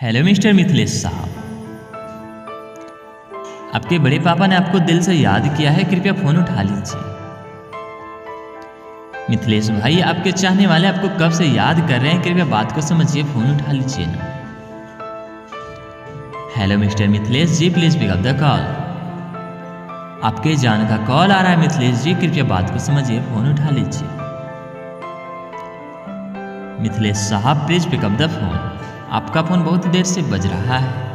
Hello mister Mithilesh साहब, आपके बड़े पापा ने आपको दिल से याद किया है, कृपया फोन उठा लीजिए। मिथिलेश भाई, आपके चाहने वाले आपको कब से याद कर रहे हैं, कृपया बात को समझिए, फोन उठा लीजिए ना। Hello mister Mithilesh ji, please pick up the call. आपके जान का कॉल आ रहा है मिथिलेश जी, कृपया बात को समझिए, फोन उठा लीजिए। मिथिलेश साहब please pick up the phone, आपका फोन बहुत देर से बज रहा है।